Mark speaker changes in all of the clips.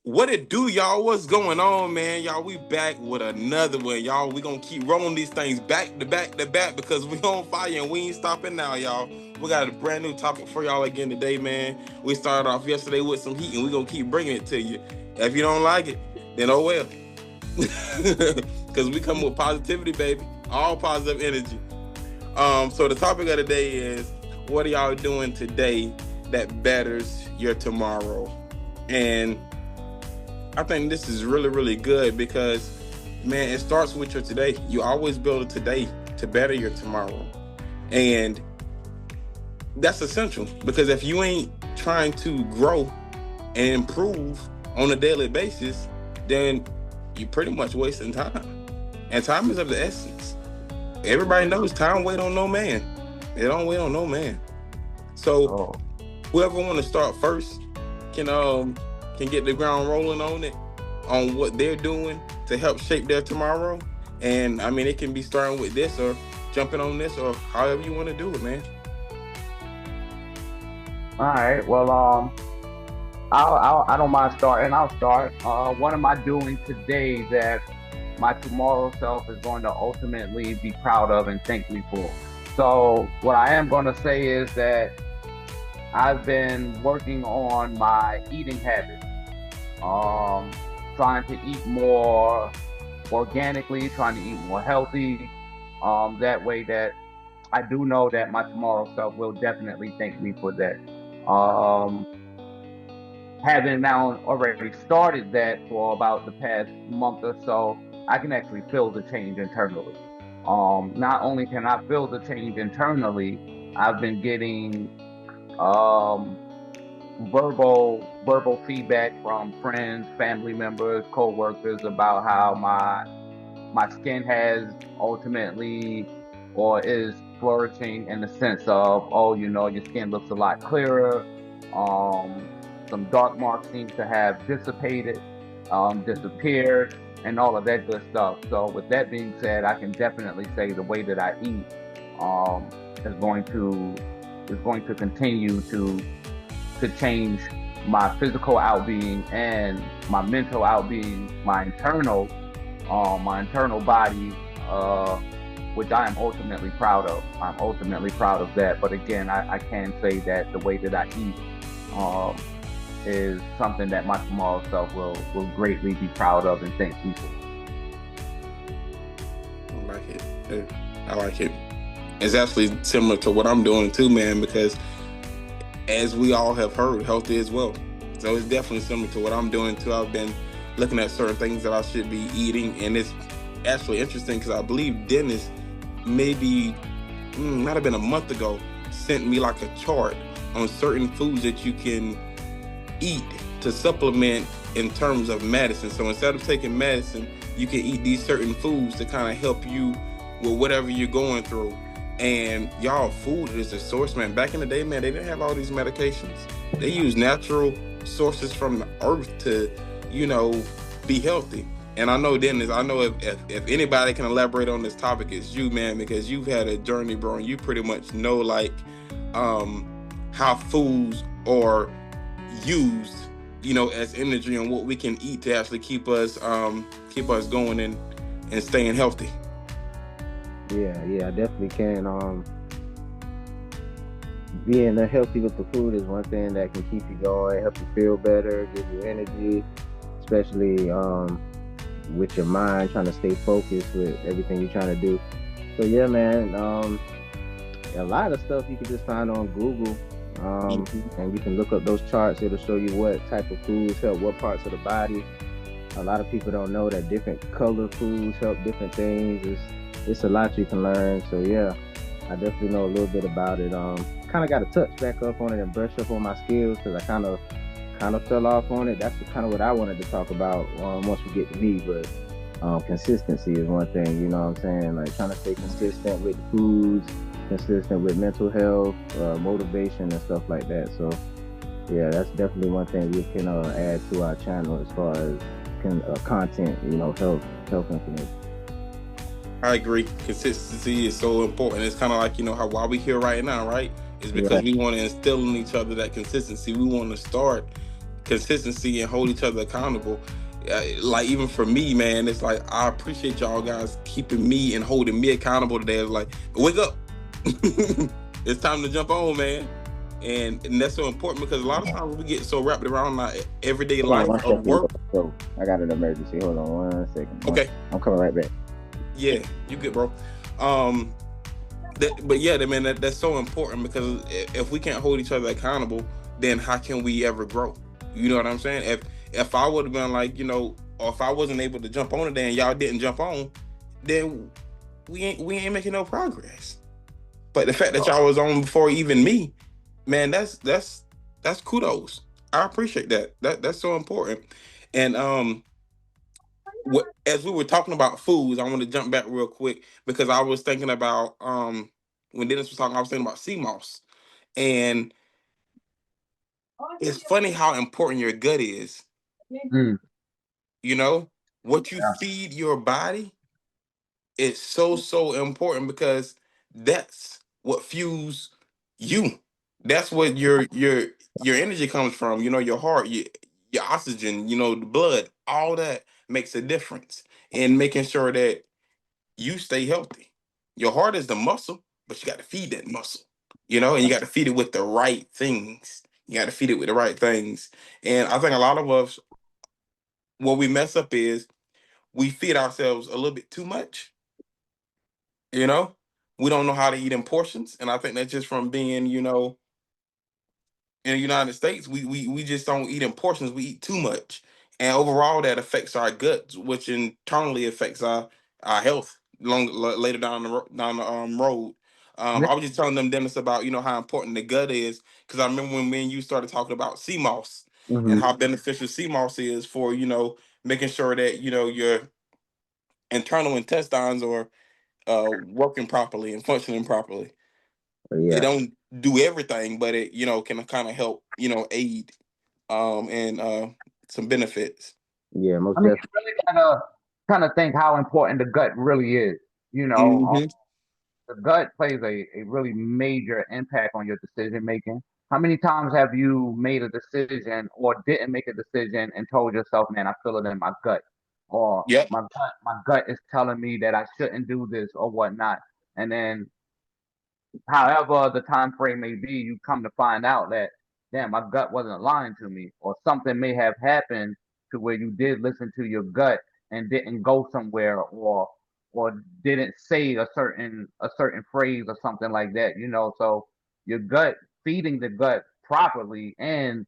Speaker 1: What it do, y'all? What's going on, man? Y'all, we back with another one, y'all. We gonna keep rolling these things back to back to back because we on fire and we ain't stopping now, y'all. We got a brand new topic for y'all again today, man. We started off yesterday with some heat and we gonna keep bringing it to you. If you don't like it, then oh well. Because we come with positivity, baby. All positive energy. So the topic of the day is, what are y'all doing today that betters your tomorrow? And I think this is really, really good because, man, it starts with your today. You always build a today to better your tomorrow. And that's essential because if you ain't trying to grow and improve on a daily basis, then you're pretty much wasting time. And time is of the essence. Everybody knows time wait on no man. It don't wait on no man. So whoever want to start first can get the ground rolling on it, on what they're doing to help shape their tomorrow. And I mean, it can be starting with this or jumping on this or however you want to do it, man.
Speaker 2: All right. Well, I don't mind starting. I'll start. What am I doing today that my tomorrow self is going to ultimately be proud of and thank me for? So, what I am going to say is that I've been working on my eating habits. Trying to eat more organically, trying to eat more healthy. That way that I do know that my tomorrow self will definitely thank me for that. Um, Having now already started that for about the past month or so, I can actually feel the change internally. Not only can I feel the change internally, I've been getting um, verbal feedback from friends, family members, co-workers about how my skin has ultimately or is flourishing in the sense of, oh, your skin looks a lot clearer. Um, some dark marks seem to have dissipated, disappeared, and all of that good stuff. So with that being said, I can definitely say the way that I eat um, is going to continue to change my physical outbeing and my mental outbeing, my internal body, which I am ultimately proud of. I'm ultimately proud of that. But again, I can say that the way that I eat um, is something that my tomorrow self will greatly be proud of and thank people.
Speaker 1: I like it. I like it. It's actually similar to what I'm doing too, man, because as we all have heard, healthy as well. So it's definitely similar to what I'm doing too. I've been looking at certain things that I should be eating, and it's actually interesting because I believe Dennis maybe might have been a month ago sent me like a chart on certain foods that you can eat to supplement in terms of medicine. So instead of taking medicine, you can eat these certain foods to kind of help you with whatever you're going through. And y'all, food is the source, man. Back in the day, man, they didn't have all these medications. They used natural sources from the earth to, you know, be healthy. And I know, Dennis, I know if anybody can elaborate on this topic, it's you, man, because you've had a journey, bro, and you pretty much know, like, how foods are used, you know, as energy and what we can eat to actually keep us going and staying healthy.
Speaker 3: Yeah, I definitely can. Being healthy with the food is one thing that can keep you going, help you feel better, give you energy, especially with your mind, trying to stay focused with everything you're trying to do. So yeah, man, a lot of stuff you can just find on Google, and you can look up those charts. It'll show you what type of foods help what parts of the body. A lot of people don't know that different color foods help different things. It's a lot you can learn. So yeah, I definitely know a little bit about it. Kind of got to touch back up on it and brush up on my skills because I kind of fell off on it. That's kind of what I wanted to talk about once we get to me. But consistency is one thing. You know what I'm saying? Like trying to stay consistent with foods, consistent with mental health, motivation, and stuff like that. So yeah, that's definitely one thing we can add to our channel as far as content. You know, health information.
Speaker 1: I agree. Consistency is so important. It's kind of like, you know, how why we here right now, right? Is because
Speaker 3: Yeah,
Speaker 1: we want to instill in each other that consistency. We want to start consistency and hold each other accountable. Like even for me, man, it's like I appreciate y'all guys keeping me and holding me accountable today. It's like, wake up. It's time to jump on, man. And that's so important because a lot of times we get so wrapped around our everyday
Speaker 3: Hold on
Speaker 1: life
Speaker 3: one
Speaker 1: of
Speaker 3: second.
Speaker 1: work.
Speaker 3: So I got an emergency. Hold on one second.
Speaker 1: Okay.
Speaker 3: I'm coming right back.
Speaker 1: Yeah, you good, bro. But yeah, man, that's so important because if we can't hold each other accountable, then how can we ever grow? You know what I'm saying? If I would have been like, or if I wasn't able to jump on today and y'all didn't jump on, then we ain't making no progress. But the fact that y'all was on before even me, man, that's kudos. I appreciate that. That's so important. And as we were talking about foods, I want to jump back real quick because I was thinking about when Dennis was talking, I was thinking about sea moss. And it's funny how important your gut is.
Speaker 2: Mm.
Speaker 1: What you feed your body is so important because that's what fuels you. That's what your energy comes from. Your heart, your oxygen, the blood, all that makes a difference in making sure that you stay healthy. Your heart is the muscle, but you got to feed that muscle, and you got to feed it with the right things. You got to feed it with the right things. And I think a lot of us, what we mess up is we feed ourselves a little bit too much. We don't know how to eat in portions. And I think that's just from being, in the United States, we just don't eat in portions. We eat too much. And overall, that affects our guts, which internally affects our health later down the road. I was just telling them, Dennis, about how important the gut is because I remember when me and you started talking about sea moss and how beneficial sea moss is for making sure that your internal intestines are working properly and functioning properly.
Speaker 3: Yeah.
Speaker 1: It don't do everything, but it can kind of help aid and some benefits.
Speaker 3: Yeah, most
Speaker 2: I mean,
Speaker 3: definitely.
Speaker 2: you really gotta kind of think how important the gut really is.
Speaker 1: Mm-hmm.
Speaker 2: The gut plays a really major impact on your decision making. How many times have you made a decision or didn't make a decision and told yourself, "Man, I feel it in my gut," or
Speaker 1: Yep.
Speaker 2: "My gut is telling me that I shouldn't do this or whatnot," and then however the time frame may be, you come to find out that, damn, my gut wasn't lying to me, or something may have happened to where you did listen to your gut and didn't go somewhere, or didn't say a certain phrase or something like that. So your gut, feeding the gut properly and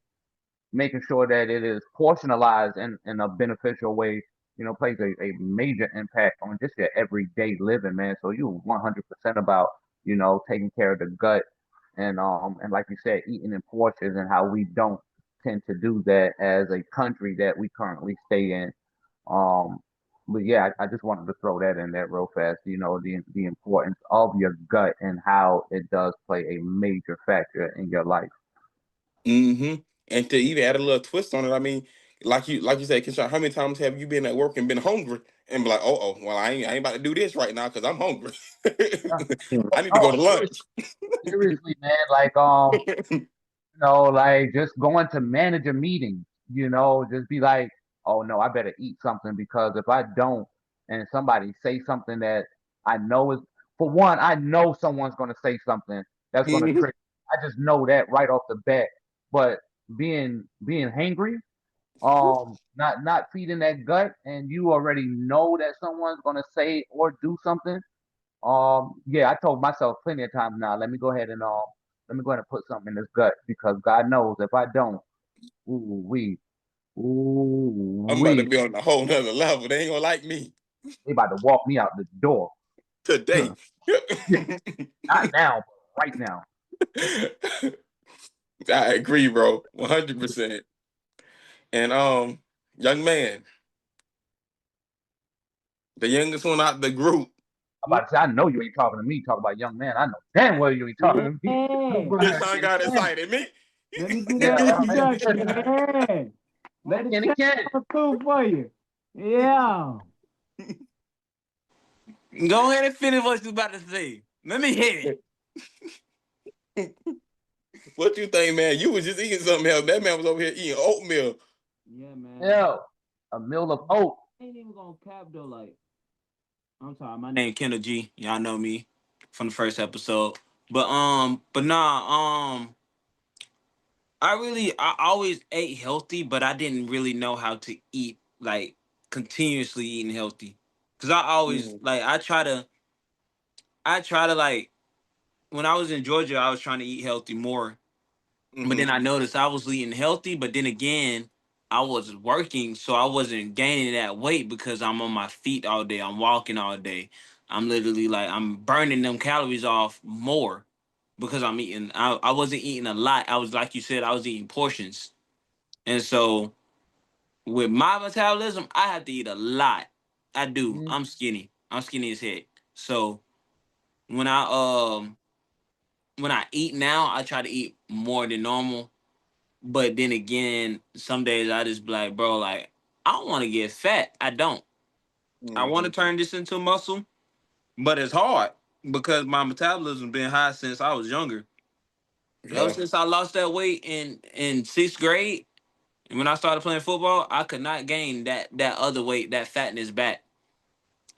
Speaker 2: making sure that it is portionalized in a beneficial way, plays a major impact on just your everyday living, man. So you 100% about, taking care of the gut and like you said, eating in portions and how we don't tend to do that as a country that we currently stay in. Um, but yeah, I just wanted to throw that in there real fast. The importance of your gut and how it does play a major factor in your life.
Speaker 1: Mm-hmm. And to even add a little twist on it, I mean, like you said, Kishan, how many times have you been at work and been hungry and be like, well, I ain't about to do this right now because I'm hungry.
Speaker 2: Yeah.
Speaker 1: I need to go
Speaker 2: Oh,
Speaker 1: to lunch.
Speaker 2: seriously, man. Like just going to manager meetings, just be like, oh no, I better eat something because if I don't, and somebody say something that I know is, for one, I know someone's going to say something that's going to
Speaker 1: Mhm.
Speaker 2: trigger. I just know that right off the bat. But being hangry, not feeding that gut, and you already know that someone's going to say or do something. Yeah, I told myself plenty of times now, let me go ahead and put something in this gut because God knows if I don't, ooh we,
Speaker 1: I'm about to
Speaker 2: ooh
Speaker 1: be on a whole nother level. They ain't gonna like me
Speaker 2: they about to walk me out the door.
Speaker 1: today.
Speaker 2: Yeah, not now, but right now.
Speaker 1: I agree, bro. 100%. And young man, the youngest one out the group.
Speaker 2: I'm about to say, I know you ain't talking to me. Talk about young man. I know damn well you ain't talking to me.
Speaker 4: Yeah.
Speaker 1: This son got excited. Me.
Speaker 4: Let me do
Speaker 2: Yeah,
Speaker 4: that
Speaker 2: right.
Speaker 4: introduction, man. Let it
Speaker 2: Can it
Speaker 4: check
Speaker 2: can.
Speaker 4: out through for you. Yeah.
Speaker 5: Go ahead and finish what you about to say. Let me hit it.
Speaker 1: What you think, man? You was just eating something else. That man was over here eating oatmeal.
Speaker 4: Yeah, man.
Speaker 2: Yeah, a meal of oat.
Speaker 4: I ain't even gonna cap though. Like, I'm sorry, my name Kendall G. Y'all know me from the first episode. But nah, I always ate healthy, but I didn't really know how to eat like continuously eating healthy. Cause I always
Speaker 1: Mm-hmm.
Speaker 4: like I try to like when I was in Georgia, I was trying to eat healthy more. But then I noticed I was eating healthy, but then again, I was working, so I wasn't gaining that weight because I'm on my feet all day. I'm walking all day. I'm literally like I'm burning them calories off more because I'm eating. I wasn't eating a lot. I was like you said, I was eating portions, and so with my metabolism, I have to eat a lot. I do.
Speaker 2: Mm.
Speaker 4: I'm skinny. I'm skinny as heck. So when I eat now, I try to eat more than normal. But then again, some days I just be like, bro, like I don't want to get fat. I don't. I want
Speaker 1: Mm-hmm.
Speaker 4: to turn this into muscle, but it's hard because my metabolism been high since I was younger. Ever
Speaker 1: Yeah.
Speaker 4: since I lost that weight in sixth grade, and when I started playing football, I could not gain that other weight, that fatness back.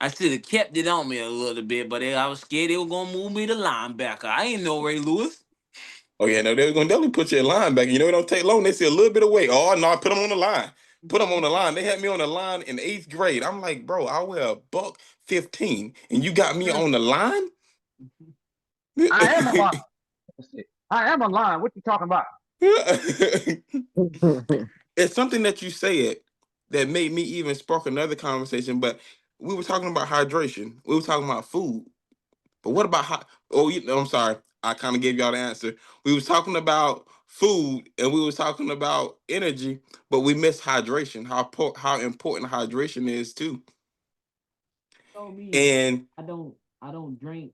Speaker 4: I should have kept it on me a little bit, but I was scared they were gonna move me to linebacker. I ain't no Ray Lewis.
Speaker 1: Oh yeah, no, they're gonna definitely put you in line back. You know, it don't take long. They see a little bit of weight. Oh no, put them on the line. Put them on the line. They had me on the line in eighth grade. I'm like, bro, I wear a buck 15, and you got me
Speaker 2: Mm.
Speaker 1: on the line.
Speaker 2: I am a line. I am a line. What you talking about?
Speaker 1: It's something that you said that made me even spark another conversation. But we were talking about hydration. We were talking about food. But what about hot? Oh, I'm sorry. I kind of gave y'all the answer. We was talking about food and we was talking about energy, but we missed hydration. How important hydration is too.
Speaker 4: Know me,
Speaker 1: And
Speaker 4: I don't I don't drink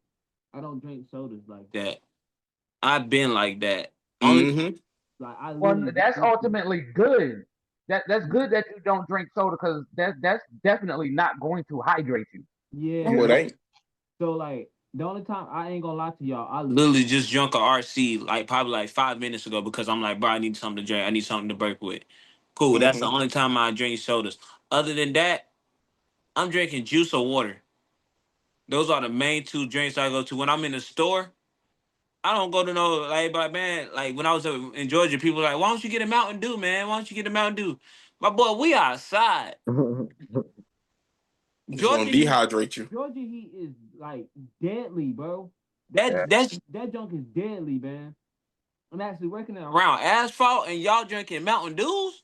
Speaker 4: sodas like that. I've been like that. Only
Speaker 1: mm-hmm,
Speaker 4: like I
Speaker 2: Well,
Speaker 4: literally
Speaker 2: that's
Speaker 4: drink it.
Speaker 2: ultimately good. That's good that you don't drink soda because that's definitely not going to hydrate you.
Speaker 4: Yeah,
Speaker 1: no, it
Speaker 4: bro.
Speaker 1: ain't.
Speaker 4: So like the only time I ain't gonna lie to y'all, I literally just drunk a RC like probably like 5 minutes ago because I'm like, bro, I need something to drink. I need something to break with. Cool. That's the
Speaker 1: Mm-hmm.
Speaker 4: only time I drink sodas. Other than that, I'm drinking juice or water. Those are the main two drinks I go to when I'm in the store. I don't go to no like, but man, like when I was in Georgia, people were like, why don't you get a Mountain Dew, man? Why don't you get a Mountain Dew? My boy, we outside.
Speaker 1: It's gonna
Speaker 4: Georgia heat,
Speaker 1: dehydrate you.
Speaker 4: Georgia heat is like deadly, bro.
Speaker 2: Yeah.
Speaker 4: That junk is deadly, man. I'm actually working it around asphalt, and y'all drinking Mountain Dews.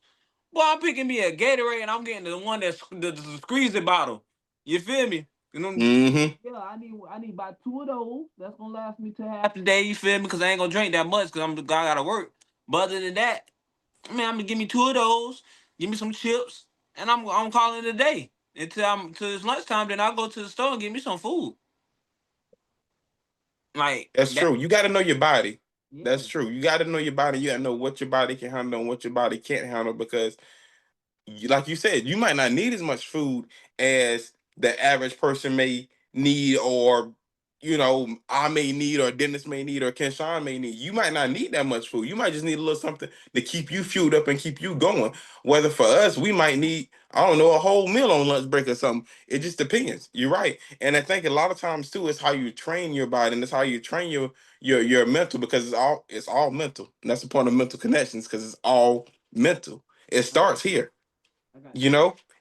Speaker 4: Boy, I'm picking me a Gatorade, and I'm getting the one that's the squeeze it bottle. You feel me? You know,
Speaker 1: Mm-hmm.
Speaker 4: yeah, I need about two of those. That's gonna last me till half the day. You feel me? Because I ain't gonna drink that much because I gotta work. But other than that, man, I'm gonna give me two of those. Give me some chips, and I'm calling it a day until it's lunchtime. Then I'll go to the store and get me some food. Like
Speaker 1: That's
Speaker 4: that.
Speaker 1: true. You got to know your body.
Speaker 4: Yeah.
Speaker 1: That's true. You got to know your body. You got to know what your body can handle and what your body can't handle because like you said, you might not need as much food as the average person may need, or I may need, or Dennis may need, or Kenshawn may need. You might not need that much food. You might just need a little something to keep you fueled up and keep you going. Whether for us, we might need, I don't know, a whole meal on lunch break or something. It just depends. You're right. And I think a lot of times too is how you train your body and it's how you train your mental because it's all mental. And that's the point of mental connections because it's all mental. It
Speaker 4: I got
Speaker 1: starts here,
Speaker 4: I got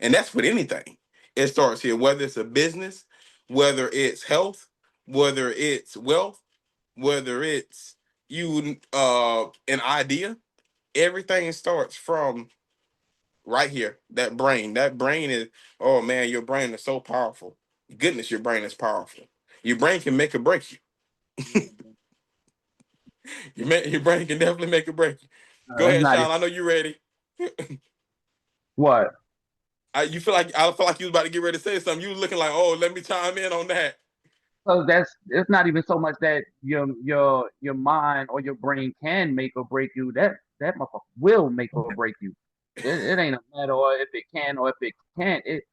Speaker 1: and that's with anything. It starts here, whether it's a business, whether it's health, whether it's wealth, whether it's an idea. Everything starts from right here. That brain is, oh man, your brain is so powerful. Goodness, your brain is powerful. Your brain can make or break you.
Speaker 4: yeah.
Speaker 1: Your brain can definitely make or break you. Go
Speaker 2: That's
Speaker 1: ahead,
Speaker 2: not even
Speaker 1: Sean, I know you're ready.
Speaker 2: what.
Speaker 1: I feel like you was about to get ready to say something. You was looking like, oh, let me chime in on that.
Speaker 2: So that's it's not even so much that your mind or your brain can make or break you. That motherfucker will make or break you. It ain't a matter of if it can or if it can't. It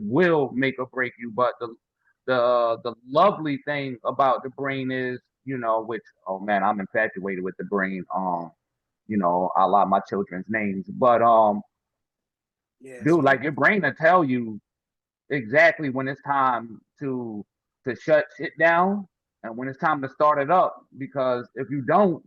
Speaker 2: will make or break you. But the lovely thing about the brain is which, oh man, I'm infatuated with the brain. A lot of my children's names, but
Speaker 1: Yes,
Speaker 2: dude,
Speaker 1: man.
Speaker 2: like your brain will tell you exactly when it's time to shut shit down and when it's time to start it up. Because if you don't,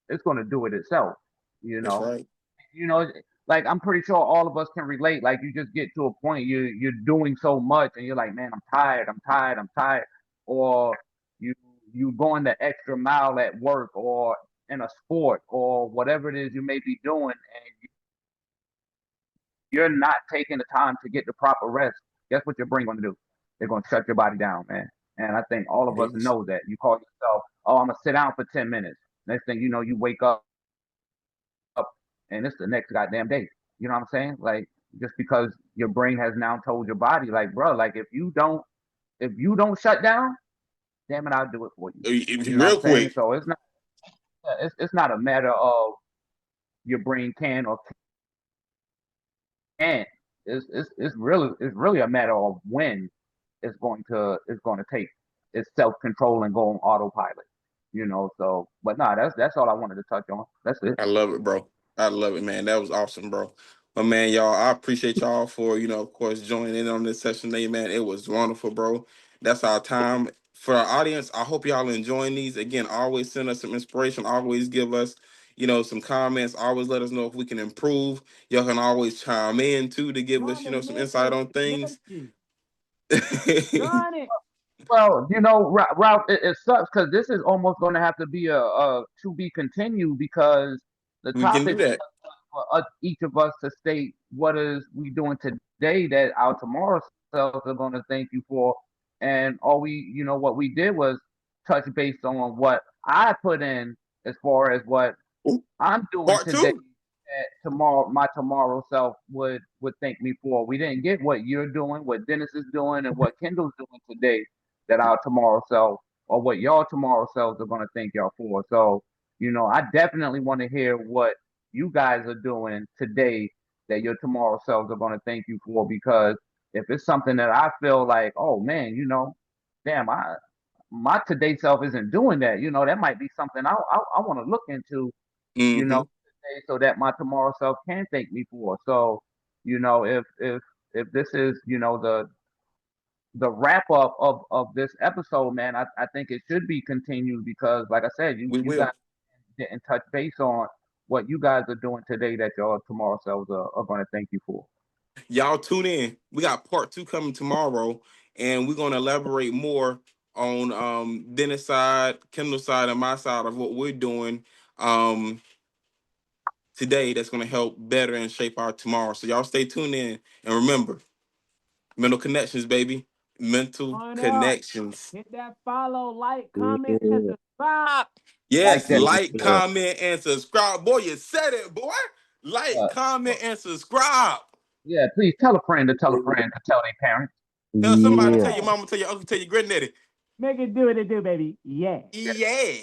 Speaker 2: it's going to do it itself. You
Speaker 1: That's
Speaker 2: know,
Speaker 1: right.
Speaker 2: you know, like I'm pretty sure all of us can relate. Like you just get to a point you're doing so much and you're like, man, I'm tired, or you you going the extra mile at work or in a sport or whatever it is you may be doing, and you're not taking the time to get the proper rest. Guess what your brain going to do? They're going to shut your body down, man. And I think all of
Speaker 1: It
Speaker 2: us
Speaker 1: is.
Speaker 2: know that. You call yourself, oh, I'm gonna sit down for 10 minutes. Next thing you know, you wake up and it's the next goddamn day. You know what I'm saying? Like just because your brain has now told your body, like, bro, like if you don't shut down, damn it, I'll do it for you. You know what I'm
Speaker 1: Real
Speaker 2: saying?
Speaker 1: quick.
Speaker 2: So it's not a matter of your brain can or can't. It's really a matter of when it's going to take its self control and go on autopilot. So but nah, that's all I wanted to touch on. That's it.
Speaker 1: I love it, bro. I love it, man. That was awesome, bro. But man, y'all, I appreciate y'all for, of course, joining in on this session today, man. It was wonderful, bro. That's our time. For our audience, I hope y'all enjoying these. Again, always send us some inspiration. Always give us, some comments. Always let us know if we can improve. Y'all can always chime in too to give us, some insight on things.
Speaker 4: Darn it.
Speaker 2: Well, Ralph, it sucks because this is almost going to have to be a to be continued because the
Speaker 1: We can do
Speaker 2: topic
Speaker 1: that.
Speaker 2: for each of us to state what is we doing today that our tomorrow selves are going to thank you for, and what we did was touch base on what I put in as far as what
Speaker 1: Ooh,
Speaker 2: I'm doing
Speaker 1: part
Speaker 2: today
Speaker 1: two.
Speaker 2: that tomorrow my tomorrow self would thank me for. We didn't get what you're doing, what Dennis is doing, and what Kendall's doing today that our tomorrow self or what y'all tomorrow selves are gonna thank y'all for. So, I definitely want to hear what you guys are doing today that your tomorrow selves are gonna thank you for because if it's something that I feel like, oh man, damn, my today self isn't doing that. That might be something I want to look into
Speaker 1: Mm-hmm.
Speaker 2: today so that my tomorrow self can thank me for. So, if this is, the wrap up of this episode, man, I think it should be continued because like I said,
Speaker 1: We
Speaker 2: you guys
Speaker 1: will.
Speaker 2: didn't touch base on what you guys are doing today that your tomorrow selves are gonna thank you for.
Speaker 1: Y'all tune in. We got part two coming tomorrow, and we're gonna elaborate more on Dennis' side, Kendall's side, and my side of what we're doing today that's gonna help better and shape our tomorrow. So y'all stay tuned in and remember, mental connections, baby. Mental
Speaker 4: On up.
Speaker 1: connections.
Speaker 4: Hit that follow, like, comment, and
Speaker 3: Yeah.
Speaker 4: subscribe.
Speaker 2: Like
Speaker 1: Yes,
Speaker 2: that.
Speaker 1: like, comment, and subscribe. Boy, you said it, boy. Like,
Speaker 2: Uh,
Speaker 1: comment, and subscribe.
Speaker 2: yeah, please tell a friend to tell a friend to tell their parents.
Speaker 1: Tell somebody,
Speaker 3: Yeah.
Speaker 1: tell your mama, tell your uncle, tell your granddaddy.
Speaker 4: Make it do what it do, baby. Yeah.
Speaker 1: Yeah.